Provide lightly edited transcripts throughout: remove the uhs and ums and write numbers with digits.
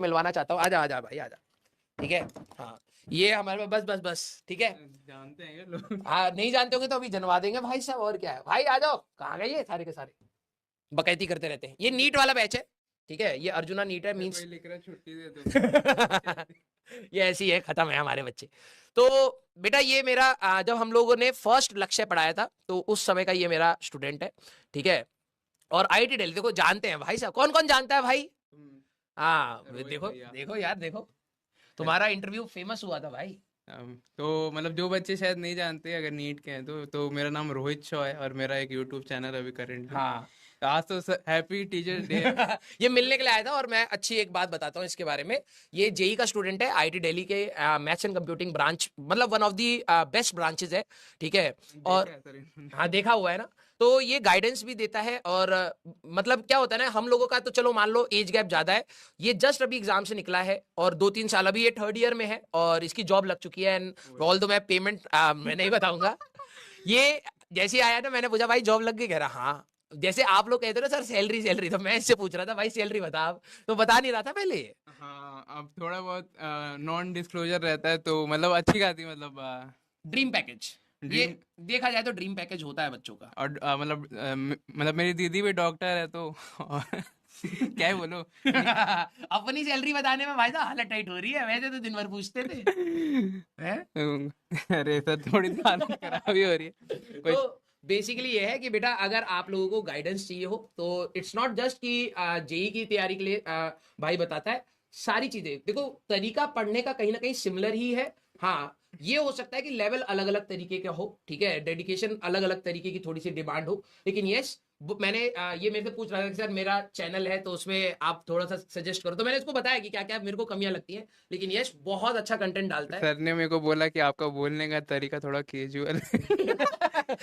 मिलवाना चाहता हूँ। आजा आजा भाई आजा, ठीक है। हाँ ये हमारे बस बस बस, ठीक है। जानते हैं लोग। हाँ नहीं जानते होंगे तो अभी जनवा देंगे भाई साहब, और क्या है भाई। आ जाओ, कहाँ गए ये सारे के सारे, बकैती करते रहते हैं। ये नीट वाला बैच है, ठीक है। ये अर्जुना नीट है, मींस कोई लिख रहा है छुट्टी दे दो। ये ऐसी है, खत्म है हमारे बच्चे। तो बेटा ये मेरा जब हम लोगों ने फर्स्ट लक्ष्य पढ़ाया था तो उस समय का ये मेरा स्टूडेंट है, ठीक है। और आईआईटी दिल्ली देखो जानते हैं भाई साहब, कौन कौन जानता है भाई। हाँ रोहित देखो भैया। देखो यार देखो, तुम्हारा इंटरव्यू फेमस हुआ था भाई। तो मतलब जो बच्चे शायद नहीं जानते अगर नीट के हैं तो मेरा नाम रोहित शॉ है और मेरा एक यूट्यूब चैनल है अभी करेंटली। हाँ आज तो हैप्पी टीचर डे है। ये मिलने के लिए आया था। और मैं अच्छी एक बात बताता हूँ इसके बारे में। ये जेई का स्टूडेंट है, आईआईटी दिल्ली के मैथ्स एंड कंप्यूटिंग ब्रांच, मतलब one of the best branches है, ठीक है। और देखा है सर इन्होंने। हाँ देखा हुआ है ना। तो ये गाइडेंस भी देता है। और मतलब क्या होता है ना, हम लोगों का तो चलो मान लो एज गैप ज्यादा है, ये जस्ट अभी एग्जाम से निकला है और 2-3 साल, अभी ये थर्ड ईयर में है और इसकी जॉब लग चुकी है। एंड ऑल दो मैं पेमेंट मैं नहीं बताऊंगा। ये जैसे ही आया ना, मैंने पूछा भाई जॉब लग गई, कह रहा हाँ। जैसे आप लोग कहते हो ना सर सैलरी सैलरी, तो मैं इससे पूछ रहा था भाई सैलरी बता आप, तो बता नहीं रहा था पहले ये। हाँ अब थोड़ा बहुत नॉन डिस्क्लोजर रहता है तो मतलब अच्छी खासी मतलब ड्रीम पैकेज, ये ड्रीम। देखा जाए तो ड्रीम पैकेज होता है बच्चों का। और मतलब मेरी दीदी भी डॉक्टर है तो और क्या ही बोलो। अपनी सैलरी बताने में भाई साहब हालत टाइट हो रही है, वैसे तो दिन भर पूछते थे हैं? अरे सर थोड़ी सी हालत खराब ही हो रही है कोई। तो बेसिकली ये है कि बेटा अगर आप लोगों को गाइडेंस चाहिए हो तो इट्स नॉट जस्ट कि जेई की तैयारी के लिए भाई बताता है। सारी चीजें देखो, तरीका पढ़ने का कहीं ना कहीं सिमिलर ही है। हाँ ये हो सकता है कि लेवल अलग अलग तरीके का हो, ठीक है, डेडिकेशन अलग अलग तरीके की थोड़ी सी डिमांड हो, लेकिन यस मैंने ये मेरे से पूछ रहा था कि सर मेरा चैनल है तो उसमें आप थोड़ा सा सजेस्ट करो, तो मैंने इसको बताया कि क्या क्या मेरे को कमियां लगती हैं, लेकिन यस बहुत अच्छा कंटेंट डालता है। सर ने मेरे को बोला कि आपका बोलने का तरीका थोड़ा कैजुअल है।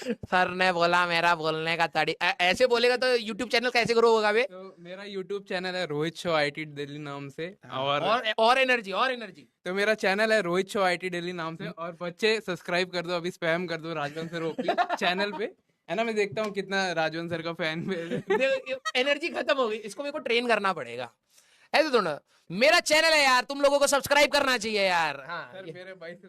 सर ने बोला मेरा बोलने का तरीका ऐसे बोलेगा तो यूट्यूब चैनल कैसे ग्रो होगा बे। तो मेरा यूट्यूब चैनल है रोहित शो आईटी दिल्ली नाम से। हाँ, और और एनर्जी और एनर्जी। तो मेरा चैनल है रोहित शो आईटी दिल्ली नाम से और बच्चे सब्सक्राइब कर दो अभी स्पैम कर दो राजवंश सर ओपी चैनल पे। है ना मैं देखता हूँ कितना राजवंश सर का फैन बेस है। एनर्जी खत्म हो गई, इसको मेरे को ट्रेन करना पड़ेगा। ऐसे थोड़ा, मेरा चैनल है यार, तुम लोगों को सब्सक्राइब करना चाहिए यार। हाँ सर मेरे भाई से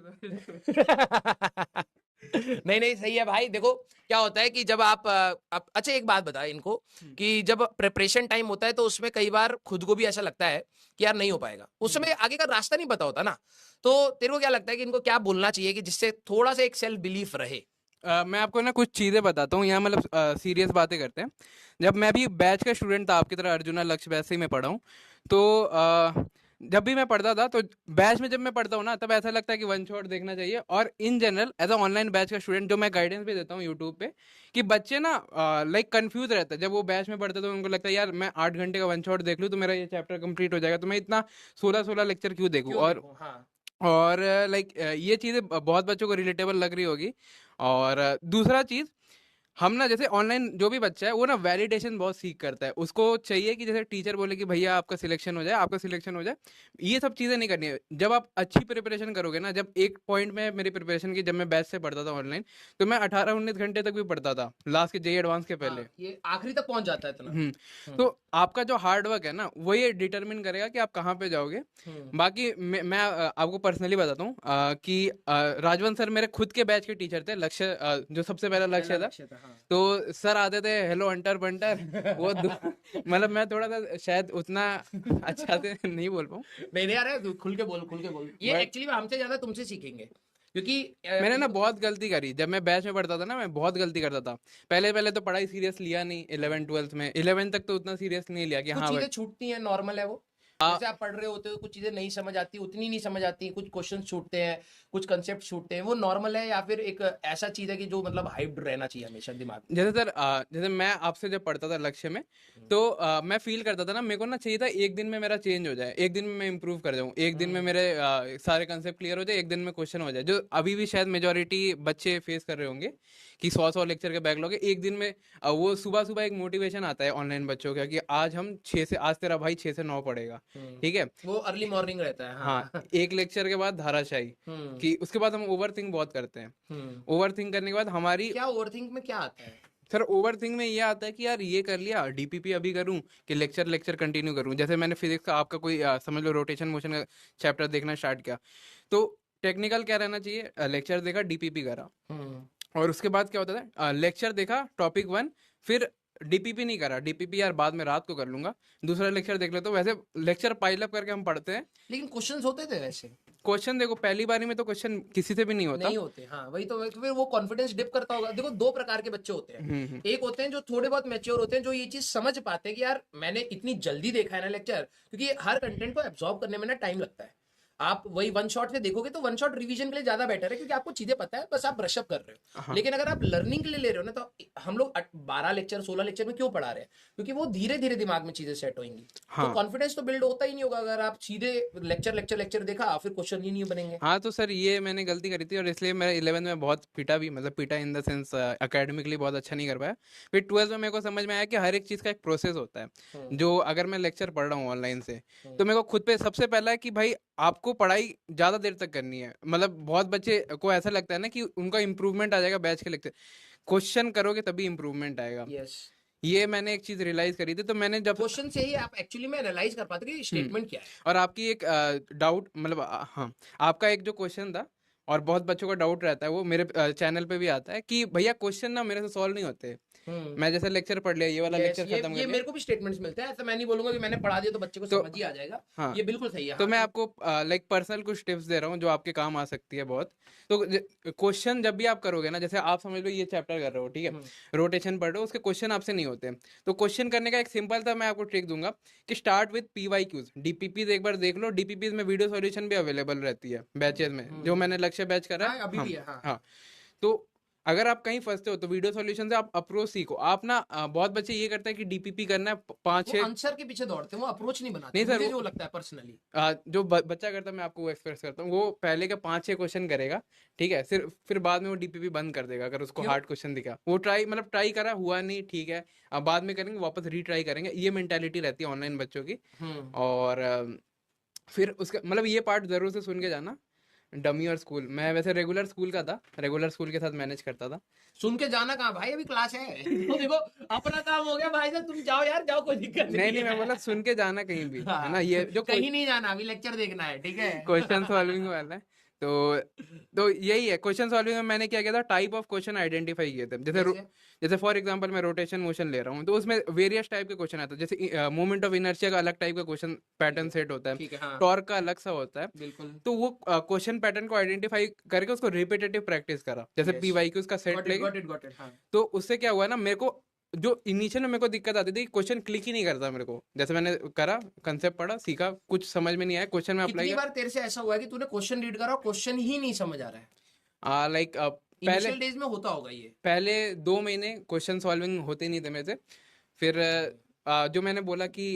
नहीं नहीं सही है भाई। देखो क्या होता है कि जब अच्छा एक बात बता इनको, कि जब प्रिपरेशन टाइम होता है तो उसमें कई बार खुद को भी ऐसा लगता है कि यार नहीं हो पाएगा, उस समय आगे का रास्ता नहीं पता होता ना। तो तेरे को क्या लगता है कि इनको क्या बोलना चाहिए कि जिससे थोड़ा सा एक सेल्फ बिलीफ रहे। मैं आपको ना कुछ चीज़ें बताता हूँ यहाँ मतलब सीरियस बातें करते हैं। जब मैं भी बैच का स्टूडेंट था आपकी तरह अर्जुना लक्ष्य बैच से ही मैं पढ़ा हूँ। तो जब भी मैं पढ़ता था तो बैच में जब मैं पढ़ता हूँ ना तब ऐसा लगता है कि वन शॉट देखना चाहिए। और in general as a online batch का स्टूडेंट जो मैं गाइडेंस भी देता हूँ यूट्यूब पे कि बच्चे ना लाइक कंफ्यूज रहते हैं जब वो बैच में पढ़ते तो उनको लगता है यार मैं 8 घंटे का वन शॉट देख लूँ तो मेरा ये चैप्टर कंप्लीट हो जाएगा तो मैं इतना 16-16 लेक्चर क्यों देखूँ। क्यों और देखो हाँ। लाइक ये चीज़ें बहुत बच्चों को रिलेटेबल लग रही होगी। और दूसरा चीज़ हम ना जैसे ऑनलाइन जो भी बच्चा है वो ना वैलिडेशन बहुत सीख करता है। उसको चाहिए कि जैसे टीचर बोले कि भैया आपका सिलेक्शन हो जाए आपका सिलेक्शन हो जाए। ये सब चीज़ें नहीं करनी है। जब आप अच्छी प्रिपरेशन करोगे ना जब एक पॉइंट में मेरी प्रिपरेशन की जब मैं बैच से पढ़ता था ऑनलाइन तो मैं 18-19 घंटे तक भी पढ़ता था लास्ट के जेई एडवांस के पहले। हाँ ये आखिरी तक पहुंच जाता है इतना। तो आपका जो हार्ड वर्क है ना वो ये डिटरमिन करेगा कि आप कहाँ पे जाओगे। बाकी मैं आपको पर्सनली बताता हूँ कि राजवंत सर मेरे खुद के बैच के टीचर थे लक्ष्य जो सबसे पहला लक्ष्य था। हाँ। तो सर आते थे हेलो हंटर बंटर वो मतलब मैं थोड़ा सा शायद उतना अच्छा से नहीं बोल पाऊँ। नहीं नहीं यार खुल के बोल खुल के बोल, ये बट एक्चुअली हमसे ज्यादा तुमसे सीखेंगे क्योंकि मैंने ना बहुत गलती करी जब मैं बैच में पढ़ता था ना मैं बहुत गलती करता था। पहले पहले तो पढ़ाई सीरियस लिया नहीं 11 12 में 11 तक तो उतना सीरियस नहीं लिया कि कुछ हाँ चीजें भाई। छूटती हैं, नॉर्मल है वो। जैसे आप पढ़ रहे होते हो कुछ चीजें नहीं समझ आती, उतनी नहीं समझ आती, कुछ क्वेश्चन छूटते हैं, कुछ कंसेप्ट छूटते हैं, वो नॉर्मल है या फिर एक ऐसा चीज है कि जो मतलब हाइप्ड रहना चाहिए हमेशा दिमाग में। जैसे सर जैसे मैं आपसे जब पढ़ता था लक्ष्य में तो मैं फील करता था ना मेरे को ना चाहिए था एक दिन में मेरा चेंज हो जाए एक दिन में मैं इंप्रूव कर जाऊँ एक दिन में मेरे सारे कंसेप्ट क्लियर हो जाए एक दिन में क्वेश्चन हो जाए जो अभी भी शायद मेजोरिटी बच्चे फेस कर रहे होंगे कि 100-100 लेक्चर के बैकलॉग है एक दिन में। वो सुबह सुबह एक मोटिवेशन आता है ऑनलाइन बच्चों का कि आज हम 6 से आज तेरा भाई 6 से 9 पढ़ेगा। ठीक है। वो अर्ली मॉर्निंग रहता है हाँ हाँ। एक लेक्चर के बाद धाराशाही कि उसके बाद हम ओवर थिंक बहुत करते हैं। ओवर थिंक करने के बाद हमारी क्या ओवरथिंक में क्या आता है। सर ओवरथिंक में ये आता है कि यार ये कर लिया, डीपीपी अभी करूं कि लेक्चर कंटिन्यू करूं। जैसे मैंने फिजिक्स का आपका कोई समझ लो रोटेशन मोशन का चैप्टर देखना स्टार्ट किया, तो टेक्निकल क्या रहना चाहिए, लेक्चर देखा, डीपीपी करा, और उसके बाद क्या होता था, लेक्चर देखा टॉपिक 1, फिर डीपीपी नहीं करा, डीपीपी यार बाद में रात को कर लूंगा, दूसरा लेक्चर देख लेता हूँ। वैसे लेक्चर पाइल अप करके हम पढ़ते हैं। लेकिन क्वेश्चंस होते थे वैसे? क्वेश्चन देखो पहली बारी में तो क्वेश्चन किसी से भी नहीं होता। नहीं होते, हाँ वही तो, फिर वो कॉन्फिडेंस डिप करता होगा। देखो दो प्रकार के बच्चे होते हैं, एक होते हैं जो थोड़े बहुत मैच्योर होते हैं, जो ये चीज समझ पाते हैं कि यार मैंने इतनी जल्दी देखा है ना लेक्चर, क्योंकि हर कंटेंट को एब्जॉर्ब करने में ना टाइम लगता है। आप वही वन शॉट से देखोगे तो वन शॉट रिवीजन के लिए ज्यादा बेटर है, क्योंकि आपको चीजें पता है, बस आप ब्रशअप कर रहे हो। हाँ। लेकिन अगर आप लर्निंग के लिए ले रहे हो ना, तो हम लोग 12 लेक्चर 16 लेक्चर में क्यों पढ़ा रहे हैं? क्योंकि वो धीरे धीरे दिमाग में चीजें सेट होंगी। हाँ। तो कॉन्फिडेंस तो बिल्ड होता ही नहीं होगा अगर आप सीधे लेक्चर लेक्चर लेक्चर देखा फिर क्वेश्चन ही नहीं बनेंगे। हाँ तो सर ये मैंने गलती करी थी, और इसलिए मैं 11th में बहुत पिटा भी, मतलब पिटा इन द सेंस अकेडमिकली बहुत अच्छा नहीं कर पाया। फिर 12th में मेरे को समझ में आया कि हर एक चीज़ का एक प्रोसेस होता है। जो अगर मैं लेक्चर पढ़ रहा हूँ ऑनलाइन से, तो मेरे को खुद पे सबसे पहला है कि भाई आपको पढ़ाई ज़्यादा देर तक करनी है। मतलब बहुत बच्चे को ऐसा लगता है ना कि उनका इंप्रूवमेंट आ जाएगा बैच के लेक्चर, क्वेश्चन करोगे तभी इंप्रूवमेंट आएगा। यस, ये मैंने एक चीज़ रियलाइज करी थी, तो मैंने जब क्वेश्चन से ही आप एक्चुअली में एनालाइज कर पाते कि स्टेटमेंट क्या है। और आपकी एक डाउट, मतलब हाँ, आपका एक जो क्वेश्चन था, और बहुत बच्चों का डाउट रहता है, वो मेरे चैनल पे भी आता है कि भैया क्वेश्चन ना मेरे से सॉल्व नहीं होते। मैं जैसे लेक्चर पढ़ लिया, ये वाला लेक्चर खत्म कर ये लिया, मेरे को भी स्टेटमेंट मिलते हैं, ऐसा मैं नहीं बोलूंगा कि मैंने पढ़ा दिया तो बच्चे को तो समझ ही आ जाएगा। हाँ, ये बिल्कुल सही है। तो हाँ, मैं आपको लाइक पर्सनल कुछ टिप्स दे रहा हूँ जो आपके काम आ सकती है बहुत। तो क्वेश्चन जब भी आप करोगे ना, जैसे आप समझ लो ये चैप्टर कर रहे हो, ठीक है, रोटेशन पढ़ रहे हो, उसके क्वेश्चन आपसे नहीं होते, तो क्वेश्चन करने का एक सिंपल था, मैं आपको ट्रिक दूंगा कि स्टार्ट विद PYQs, डीपीपीज एक बार देख लो। डीपीपीज में वीडियो सॉल्यूशन भी अवेलेबल रहती है बैचेज में, जो मैंने लक्ष्य बैच करा है। अभी भी है। हाँ, हाँ, तो अगर आप कहीं फंसते हो तो वीडियो सॉल्यूशन से आप अप्रोच सीखो। आप ना बहुत बच्चे ये करते हैं कि डीपीपी करना है 5-6, आंसर के पीछे दौड़ते हैं, वो अप्रोच नहीं बनाते। नहीं सर, मुझे जो लगता है पर्सनली, जो बच्चा करता है मैं आपको वो एक्सप्रेस करता हूँ, वो पहले के 5-6 क्वेश्चन करेगा, ठीक है, फिर बाद में वो डीपीपी बंद कर देगा अगर उसको हार्ड क्वेश्चन दिखा। वो ट्राई करा, हुआ नहीं, ठीक है, अब बाद में करेंगे, वापस रीट्राई करेंगे। ये मेंटालिटी रहती है ऑनलाइन बच्चों की। और फिर उसका मतलब ये पार्ट जरूर से सुन के जाना। डमी और स्कूल, मैं वैसे रेगुलर स्कूल का था, रेगुलर स्कूल के साथ मैनेज करता था। सुन के जाना कहाँ भाई, अभी क्लास है। तो देखो अपना काम हो गया भाई साहब, तुम जाओ यार, जाओ, कोई दिक्कत नहीं है। मैं बोला सुन के जाना कहीं भी, है ना, ये जो कहीं नहीं जाना, अभी लेक्चर देखना है, ठीक है। क्वेश्चन सॉल्विंग वाला है। तो यही है क्वेश्चन सॉल्विंग में मैंने क्या किया था, टाइप ऑफ क्वेश्चन आइडेंटिफाई किए थे। जैसे फॉर एग्जांपल मैं रोटेशन मोशन ले रहा हूँ, तो उसमें वेरियस टाइप के क्वेश्चन आता है। जैसे मोमेंट ऑफ इनर्शिया का अलग टाइप का क्वेश्चन पैटर्न सेट होता है, टॉर्क का अलग सा होता है। बिल्कुल। तो वो क्वेश्चन पैटर्न को आइडेंटिफाई करके उसको रिपीटेटिव प्रैक्टिस करा, जैसे PYQs का सेट लेके। तो उससे क्या हुआ ना, मेरे को जो इनिशियल में मेरे को दिक्कत आती थी, क्वेश्चन क्लिक ही नहीं करता मेरे को। जैसे मैंने करा, कंसेप्ट पढ़ा, सीखा, कुछ समझ में नहीं आया, क्वेश्चन में अप्लाई कितनी बार तेरे से ऐसा हुआ है कि तूने क्वेश्चन रीड करा, क्वेश्चन ही नहीं समझ आ रहा है? लाइक पहले डेज में होता होगा ये। पहले 2 महीने क्वेश्चन सॉल्विंग होते नहीं थे मेरे से। फिर जो मैंने बोला कि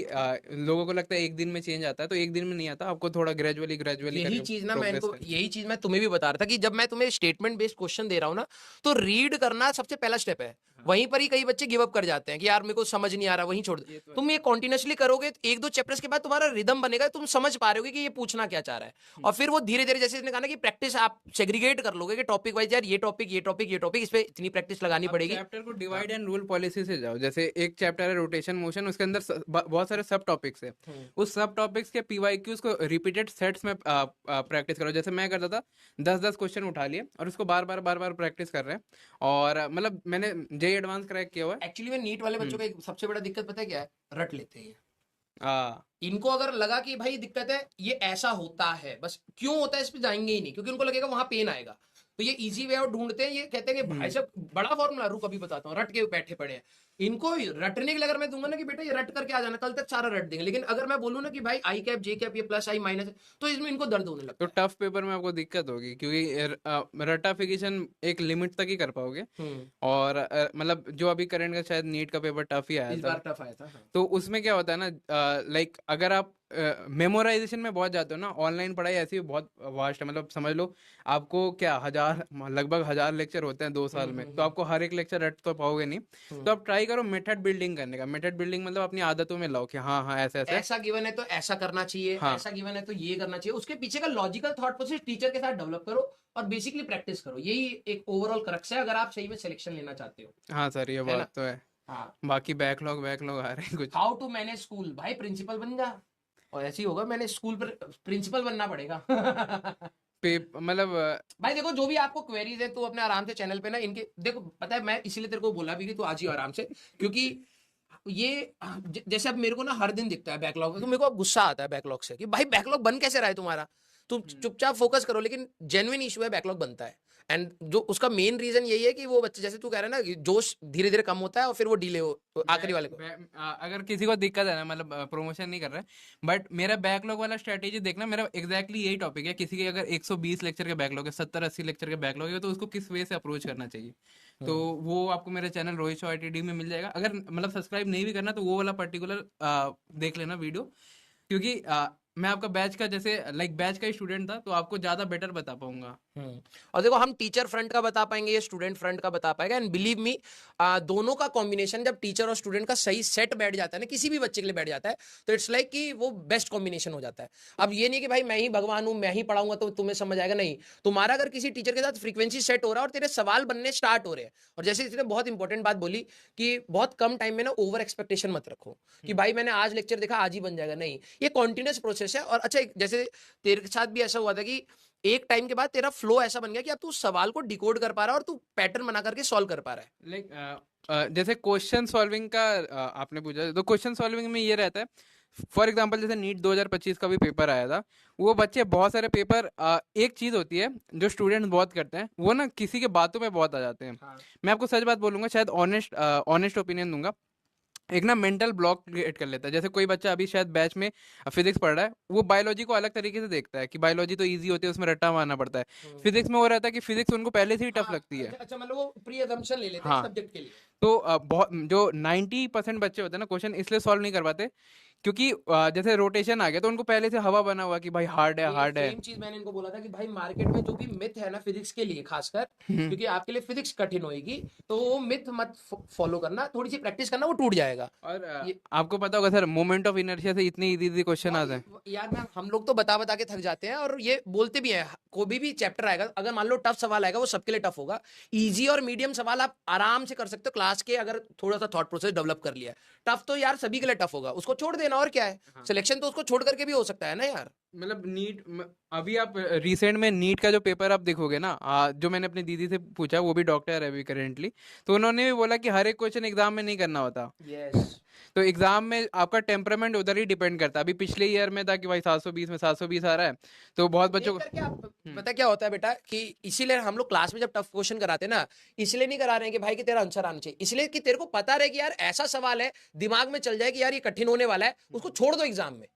लोगों को लगता है एक दिन में चेंज आता है, तो एक दिन में नहीं आता, आपको थोड़ा ग्रेजुअली यही चीज ना, यही चीज मैं तुम्हें भी बता रहा था कि जब मैं तुम्हें स्टेटमेंट बेस्ड क्वेश्चन दे रहा हूँ ना, तो रीड करना सबसे पहला स्टेप है। वहीं पर ही कई बच्चे गिव अप कर जाते हैं कि यार मेरे को समझ नहीं आ रहा, वहीं छोड़ दो। तुम ये कॉन्टिन्यूसली करोगे तो 1-2 चैप्टर्स के बाद तुम्हारा रिदम बनेगा, तुम समझ पा रहे होगे कि ये पूछना क्या चाह रहा है। और फिर वो धीरे धीरे, जैसे इसने कहा ना कि प्रैक्टिस आप सेग्रीगेट कर लोगे कि टॉपिक वाइज, यार ये टॉपिक ये टॉपिक ये टॉपिक, इस पे इतनी प्रैक्टिस लगानी पड़ेगी। चैप्टर को डिवाइड एंड रूल पॉलिसी से जाओ। जैसे एक चैप्टर है रोटेशन मोशन, उसके अंदर बहुत सारे सब टॉपिक्स है। उस सब टॉपिक्स के PYQs को रिपीटेड सेट्स में प्रैक्टिस करो। जैसे मैं करता था, 10-10 क्वेश्चन उठा लिए और उसको बार बार प्रैक्टिस कर रहे हैं। और मतलब मैंने JEE एडवांस क्रैक किया हुआ है। एक्चुअली में नीट वाले बच्चों का एक सबसे बड़ा दिक्कत पता है क्या है? रट लेते हैं। हाँ, इनको अगर लगा कि भाई दिक्कत है, ये ऐसा होता है, बस क्यों होता है इस पे जाएंगे ही नहीं, क्योंकि उनको लगेगा वहां पेन आएगा। तो ये इजी वे आउट ढूंढते हैं, ये कहते हैं कि भाई साहब बड़ा फॉर्मूला, रुक अभी बताता हूँ, रट के बैठे पड़े हैं। इनको रटने के लिए अगर मैं दूंगा ना कि बेटा ये रट करके आ जाना, कल तक सारा रट देंगे। लेकिन अगर मैं बोलूँ ना कि भाई आई कैप जे कैप ये प्लस आई माइनस, तो इसमें इनको दर्द होने लगता तो टफ पेपर में आपको दिक्कत होगी, क्योंकि रटाफिकेशन एक लिमिट तक ही कर पाओगे। और मतलब जो अभी करंट का शायद नीट का पेपर टफ ही आया इस था, बार टफ आया था। तो उसमें क्या होता है ना, लाइक अगर आप मेमोराइजेशन में बहुत जाते हो ना, ऑनलाइन पढ़ाई ऐसी बहुत वास्ट है। मतलब समझ लो आपको लगभग 1000 लेक्चर होते हैं 2 साल में, तो आपको हर एक लेक्चर रट तो पाओगे नहीं। तो आप ट्राई करो मेथड बिल्डिंग करने का। मेथड बिल्डिंग मतलब अपनी आदतों में लाओ कि हाँ हाँ ऐसे ऐसे। ऐसा गिवन है तो ऐसा करना चाहिए, हाँ ऐसा गिवन है तो ये करना चाहिए, उसके पीछे का लॉजिकल थॉट प्रोसेस टीचर के साथ डेवलप करो और बेसिकली प्रैक्टिस करो। यही एक ओवरऑल क्रक्स है अगर आप सही में सिलेक्शन लेना चाहते हो, हाँ सर, ये है बात ना? तो है। हाँ। बाकी बैकलॉग बैकलॉग आ रहे हैं कुछ। हाउ टू मैनेज स्कूल, भाई प्रिंसिपल बन जा और ऐसे ही होगा। मैंने स्कूल पर प्रिंसिपल बनना पड़ेगा। मतलब भाई देखो, जो भी आपको क्वेरीज है तो अपने आराम से चैनल पे ना इनके देखो, पता है मैं इसीलिए तेरे को बोला भी कि तू आज ही आराम से, क्योंकि ये जैसे अब मेरे को ना हर दिन दिखता है बैकलॉग, तो मेरे को अब गुस्सा आता है बैकलॉग से कि भाई बैकलॉग बन कैसे रहा है तुम्हारा, तुम चुपचाप फोकस करो। लेकिन जेन्युइन इशू है, बैकलॉग बनता है। एंड जो उसका मेन रीजन यही है कि वो बच्चे, जैसे तू कह रहा है ना, कि जोश धीरे धीरे कम होता है और फिर वो डिले हो आखिरी वाले को। अगर किसी को दिक्कत है ना, मतलब प्रमोशन नहीं कर रहा है, बट मेरा बैकलॉग वाला स्ट्रेटेजी देखना, मेरा एग्जैक्टली यही टॉपिक है। किसी के अगर 120 लेक्चर के बैकलॉग है, 70-80 लेक्चर के बैकलॉग है, तो उसको किस वे से अप्रोच करना चाहिए, तो वो आपको मेरे चैनल रोहित शो ITD में मिल जाएगा। अगर मतलब सब्सक्राइब नहीं भी करना तो वो वाला पर्टिकुलर देख लेना वीडियो, क्योंकि मैं आपका बैच का, जैसे लाइक बैच का ही स्टूडेंट था, तो आपको ज्यादा बेटर बता पाऊंगा। और देखो, हम टीचर फ्रंट का बता पाएंगे, ये स्टूडेंट फ्रंट का बता पाएगा। एंड बिलीव मी, दोनों का कॉम्बिनेशन जब टीचर और स्टूडेंट का सही सेट बैठ जाता है ना, किसी भी बच्चे के लिए बैठ जाता है, तो इट्स लाइक कि वो बेस्ट कॉम्बिनेशन हो जाता है। अब ये नहीं कि भाई मैं ही भगवान हूं, मैं ही पढ़ाऊंगा तो तुम्हें समझ आएगा, नहीं। तुम्हारा अगर किसी टीचर के साथ फ्रीक्वेंसी सेट हो रहा है और तेरे सवाल बनने स्टार्ट हो रहे हैं, और जैसे इसने बहुत इंपॉर्टेंट बात बोली कि बहुत कम टाइम में ना ओवर एक्सपेक्टेशन मत रखो कि भाई मैंने आज लेक्चर देखा आज ही बन जाएगा, नहीं। ये कॉन्टिन्यूस प्रोसेस है। और अच्छा, जैसे तेरे साथ भी ऐसा हुआ था कि एक टाइम के बाद तेरा फ्लो ऐसा बन गया कि अब तू सवाल को डिकोड कर पा रहा है और तू पैटर्न बना करके सॉल्व कर पा रहा है। लाइक जैसे क्वेश्चन सॉल्विंग का आपने पूछा, तो क्वेश्चन सॉल्विंग में ये रहता है, फॉर एग्जांपल जैसे नीट 2025 का भी पेपर आया था, वो बच्चे बहुत सारे पेपर, एक चीज होती है जो स्टूडेंट बहुत करते हैं, वो ना किसी के बातों में बहुत आ जाते हैं। हाँ। मैं आपको सच बात बोलूंगा, शायद ऑनेस्ट ऑनेस्ट ओपिनियन दूंगा, एक ना मेंटल ब्लॉक क्रिएट कर लेता है। जैसे कोई बच्चा अभी शायद बैच में फिजिक्स पढ़ रहा है, वो बायोलॉजी को अलग तरीके से देखता है कि बायोलॉजी तो इजी होती है, उसमें रट्टा मारना पड़ता है। फिजिक्स में वो रहता है कि फिजिक्स उनको पहले से ही टफ हाँ, लगती है। अच्छा अच्छा, मतलब वो प्री अजम्पशन ले लेते हैं हाँ, सब्जेक्ट के लिए। तो बहुत जो 90% बच्चे होते हैं ना, क्वेश्चन इसलिए सॉल्व नहीं कर पाते क्योंकि जैसे रोटेशन आ गया तो उनको पहले से हवा बना हुआ कि भाई हार्ड है, ये हार्ड है। सेम चीज मैंने इनको बोला था कि भाई मार्केट में जो भी मिथ है ना फिजिक्स के लिए खासकर, हम्म। क्योंकि आपके लिए फिजिक्स कठिन होगी, तो वो मिथ मत फॉलो करना, थोड़ी सी प्रैक्टिस करना, वो टूट जाएगा। और ये आपको पता होगा सर, मोमेंट ऑफ इनर्शिया से इतने इजी इजी क्वेश्चन आते हैं। यार मैम, हम लोग तो बता बता के थक जाते हैं और ये बोलते भी हैं, कोई भी चैप्टर आएगा, अगर मान लो टफ सवाल आएगा, वो सबके लिए टफ होगा। इजी और मीडियम सवाल आप आराम से कर सकते हो क्लास के, अगर थोड़ा सा थॉट प्रोसेस डेवलप कर लिया। टफ तो यार सभी के लिए टफ होगा, उसको छोड़ देना, और क्या है। सिलेक्शन तो उसको छोड़ करके भी हो सकता है ना यार। मतलब नीट, अभी आप रिसेंट में नीट का जो पेपर आप देखोगे ना, जो मैंने अपनी दीदी से पूछा, वो भी डॉक्टर है अभी करेंटली, तो उन्होंने भी बोला कि हर एक क्वेश्चन एग्जाम में नहीं करना होता। यस। तो एग्जाम में आपका टेम्परामेंट उधर ही डिपेंड करता है। अभी पिछले ईयर में था कि भाई 720 में 720 आ रहा है, तो बहुत बच्चों देख को। करके आप, पता क्या होता है बेटा, कि इसीलिए हम लोग क्लास में जब टफ क्वेश्चन कराते हैं ना, इसलिए नहीं करा रहे हैं कि भाई कि तेरा आंसर आना चाहिए, इसलिए कि तेरे को पता रहे कि यार ऐसा सवाल है, दिमाग में चल जाए कि यार ये कठिन होने वाला है, उसको छोड़ दो एग्जाम में।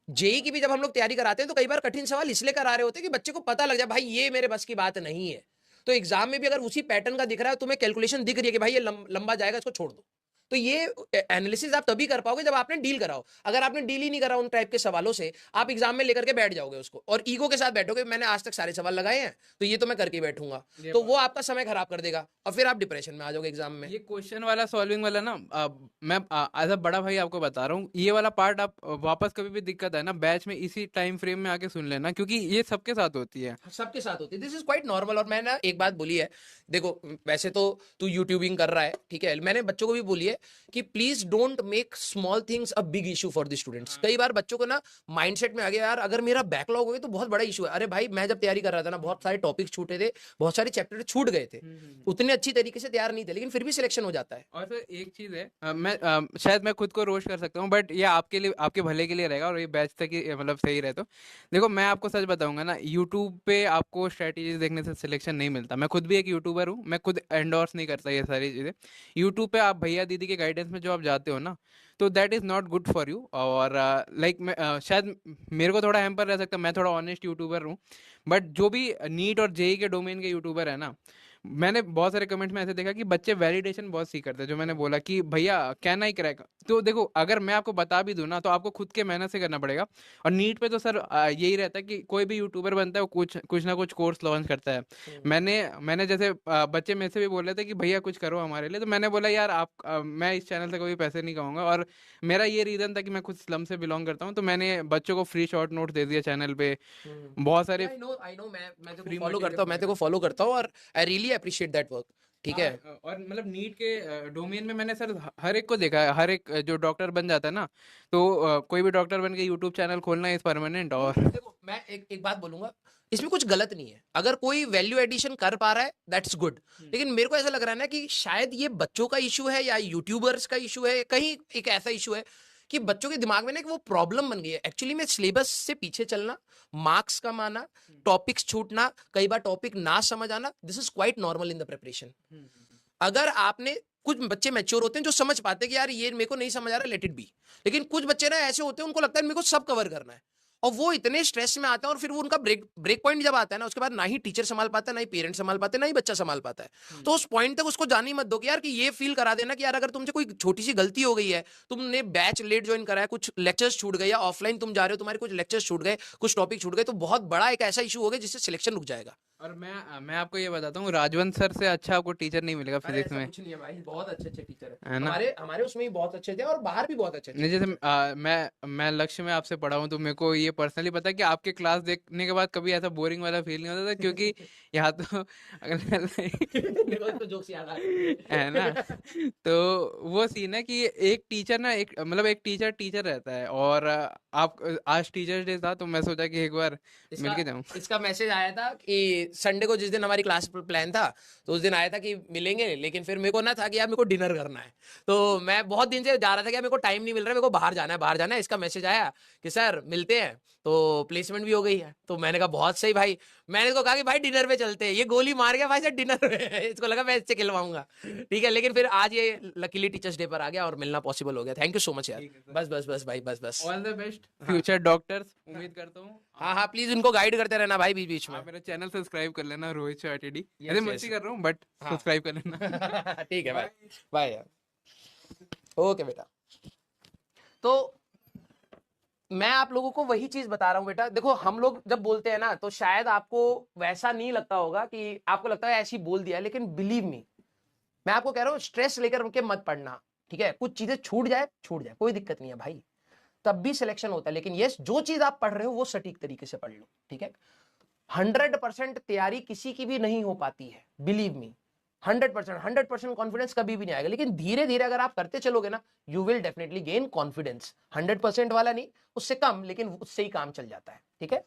जेई की भी जब हम लोग तैयारी कराते हैं तो कई बार कठिन सवाल इसलिए करा रहे होते हैं कि बच्चे को पता लग जाए भाई ये मेरे बस की बात नहीं है। तो एग्जाम में भी अगर उसी पैटर्न का दिख रहा है, तुम्हें कैलकुलेशन दिख रही है कि भाई ये लंबा जाएगा, इसको छोड़ दो, तो ये एनालिसिस आप तभी कर पाओगे जब आपने डील कराओ। अगर आपने डील ही नहीं करा उन टाइप के सवालों से, आप एग्जाम में लेकर के बैठ जाओगे उसको और ईगो के साथ बैठोगे, मैंने आज तक सारे सवाल लगाए हैं तो ये तो मैं करके बैठूंगा, तो वो आपका समय खराब कर देगा और फिर आप डिप्रेशन में आ जाओगे एग्जाम में। ये क्वेश्चन वाला सॉल्विंग वाला ना, मैं एज अ बड़ा भाई आपको बता रहा हूँ, ये वाला पार्ट आप वापस कभी भी दिक्कत है ना, बैच में इसी टाइम फ्रेम में आके सुन लेना, क्योंकि ये सबके साथ होती है। सबके साथ होती है, दिस इज क्वाइट नॉर्मल। और मैंने एक बात बोली है, देखो वैसे तो तू यूट्यूबिंग कर रहा है, ठीक है, मैंने बच्चों को भी बोली है कि please don't make small things a big issue for the students. कई बार बच्चों को ना माइंडसेट में आ गया यार अगर मेरा बैकलॉग हो गया तो बहुत बड़ा इशू है। अरे भाई, मैं जब तैयारी कर रहा था ना, बहुत सारे टॉपिक छूटे थे, बहुत सारे चैप्टर छूट गए थे, उतने अच्छी तरीके से तैयार नहीं थे, लेकिन फिर भी सिलेक्शन हो जाता है। और सर एक चीज है, शायद मैं खुद को रोस्ट कर सकता हूँ, बट ये आपके लिए, आपके भले के लिए रहेगा, और ये बैच तक ही मतलब सही रहे। तो देखो, मैं आपको सच बताऊंगा ना, यूट्यूब पे आपको स्ट्रेटेजीज देखने से सिलेक्शन नहीं मिलता। मैं खुद भी एक यूट्यूबर हूँ, मैं खुद एंडोर्स नहीं करता ये सारी चीज़ें। यूट्यूब पे आप भैया दीदी के गाइडेंस में जो आप जाते हो ना, तो that is not good for you. और लाइक मैं शायद मेरे को थोड़ा हैम्पर रह सकता है, मैं थोड़ा ऑनेस्ट यूट्यूबर हूँ, बट जो भी नीट और जेई के डोमेन के यूट्यूबर है ना, मैंने बहुत सारे कमेंट्स में ऐसे देखा कि बच्चे वैलिडेशन बहुत सीख करते हैं, जो मैंने बोला कि भैया कैन आई क्रैक। तो देखो अगर मैं आपको बता भी दूं ना तो आपको खुद के मेहनत से करना पड़ेगा। और नीट पे तो सर यही रहता है कि कोई भी यूट्यूबर बनता है वो कुछ कुछ ना कुछ कोर्स लॉन्च करता है। मैंने मैंने जैसे बच्चे मेरे से भी बोल रहे थे कि भैया कुछ करो हमारे लिए, तो मैंने बोला यार आप मैं इस चैनल से कभी पैसे नहीं कमाऊंगा। और मेरा ये रीज़न था कि मैं खुद स्लम से बिलोंग करता हूँ, तो मैंने बच्चों को फ्री शॉर्ट नोट दे दिया चैनल पे, बहुत सारे आई नो मैं तेरे फ्री को फॉलो मटेरियल करता हूँ, मैं तेरे को फॉलो करता हूँ, और I really appreciate that work. ठीक है। और मतलब नीट के डोमेन में मैंने सर हर एक को देखा है, हर एक जो डॉक्टर बन जाता है ना, तो कोई भी डॉक्टर बन के यूट्यूब चैनल खोलना इज परमानेंट। और देखो मैं एक बात बोलूंगा, इसमें कुछ गलत नहीं है, अगर कोई वैल्यू एडिशन कर पा रहा है दैट्स गुड। लेकिन मेरे को ऐसा लग रहा है ना कि शायद ये बच्चों का इशू है या यूट्यूबर्स का इशू है, कहीं एक ऐसा इशू है कि बच्चों के दिमाग में ना कि वो प्रॉब्लम बन गई है एक्चुअली में सिलेबस से पीछे चलना, मार्क्स कम आना, टॉपिक्स छूटना, कई बार टॉपिक ना समझ आना, this is quite normal in the preparation. अगर आपने, कुछ बच्चे मैच्योर होते हैं जो समझ पाते हैं कि यार ये मेरे को नहीं समझ आ रहा, लेट इट बी। लेकिन कुछ बच्चे ना ऐसे होते हैं उनको लगता है मेरे को सब कवर करना है, और वो इतने स्ट्रेस में आते हैं, और फिर वो उनका ब्रेक पॉइंट जब आता है ना, उसके बाद ना ही टीचर संभाल पाता है, ना ही पेरेंट्स संभाल पाते हैं, ना ही बच्चा संभाल पाता है। तो उस पॉइंट तक उसको जाने ही मत दो कि यार कि ये फील करा देना कि यार अगर तुमसे कोई छोटी सी गलती हो गई है, तुमने बैच लेट ज्वाइन करा है, कुछ लेक्चर्स छूट गए, या ऑफलाइन तुम जा रहे हो, तुम्हारे कुछ लेक्चर्स छूट गए, कुछ टॉपिक छूट गए, तो बहुत बड़ा एक ऐसा इशू हो गया जिससे सिलेक्शन रुक जाएगा। और मैं आपको ये बताता हूँ, राजवंत सर से अच्छा आपको टीचर नहीं मिलेगा अरे फिजिक्स ऐसा में, कुछ नहीं है भाई, बहुत अच्छे अच्छे टीचर है है ना। हमारे हमारे उसमें भी बहुत अच्छे थे, और बाहर भी बहुत अच्छे अच्छे नहीं जैसे टीचर मैं लक्ष्य में आपसे पढ़ा हूँ, तो मेरे को ये पर्सनली पता है कि आपके क्लास देखने के बाद कभी ऐसा बोरिंग वाला फील नहीं होता था, क्योंकि यहाँ तो अगर देखो इसको जोक्स याद आ गए। है ना, तो वो सीन है कि एक टीचर ना, एक मतलब एक टीचर रहता है। और आप आज टीचर्स डे था तो मैं सोचा कि एक बार इसका मिल के जाऊँ। इसका मैसेज आया था कि संडे को जिस दिन हमारी क्लास प्लान था, तो उस दिन आया था कि मिलेंगे, लेकिन फिर मेरे को ना था कि यार मेरे को डिनर करना है, तो मैं बहुत दिन से जा रहा था कि यार मेरे को टाइम नहीं मिल रहा है, मेरे को बाहर जाना है, बाहर जाना है। इसका मैसेज आया कि सर मिलते हैं, तो प्लेसमेंट भी हो गई है। तो मैंने कहा बहुत सही भाई, मैंने इसको कहा कि भाई डिनर पे चलते हैं, ये गोली मार गया भाई सर डिनर में। इसको लगा मैं इससे खिलवाऊंगा, ठीक है। लेकिन फिर आज ये लकीली टीचर्स डे पर आ गया और मिलना पॉसिबल हो गया। थैंक यू सो मच यार। ठीक है सर, बस बस बस भाई, बस बस। All the best future doctors, उम्मीद करता हूँ। हाँ हाँ, प्लीज उनको गाइड करते रहना भाई बीच बीच में। आप मेरा चैनल सब्सक्राइब कर लेना, रोहित शाह टीडी। Yes, ऐसे yes. मस्ती कर रहा हूँ बट हाँ। सब्सक्राइब कर लेना। ठीक है भाई, बाय यार। ओके बेटा, तो मैं आप लोगों को वही चीज बता रहा हूँ बेटा। देखो हम लोग जब बोलते हैं ना, तो शायद आपको वैसा नहीं लगता होगा, कि आपको लगता है ऐसी बोल दिया है, लेकिन बिलीव मी, मैं आपको कह रहा हूँ स्ट्रेस लेकर के मत पढ़ना, ठीक है। कुछ चीजें छूट जाए, कोई दिक्कत नहीं है भाई, तब भी सिलेक्शन होता है। लेकिन यस, जो चीज आप पढ़ रहे हो वो सटीक तरीके से पढ़ लो, ठीक है। 100% तैयारी किसी की भी नहीं हो पाती है, बिलीव मी। 100% कॉन्फिडेंस कभी भी नहीं आएगा, लेकिन धीरे धीरे अगर आप करते चलोगे ना, you will definitely gain confidence. 100% वाला नहीं, उससे कम, लेकिन उससे ही काम चल जाता है, ठीक है।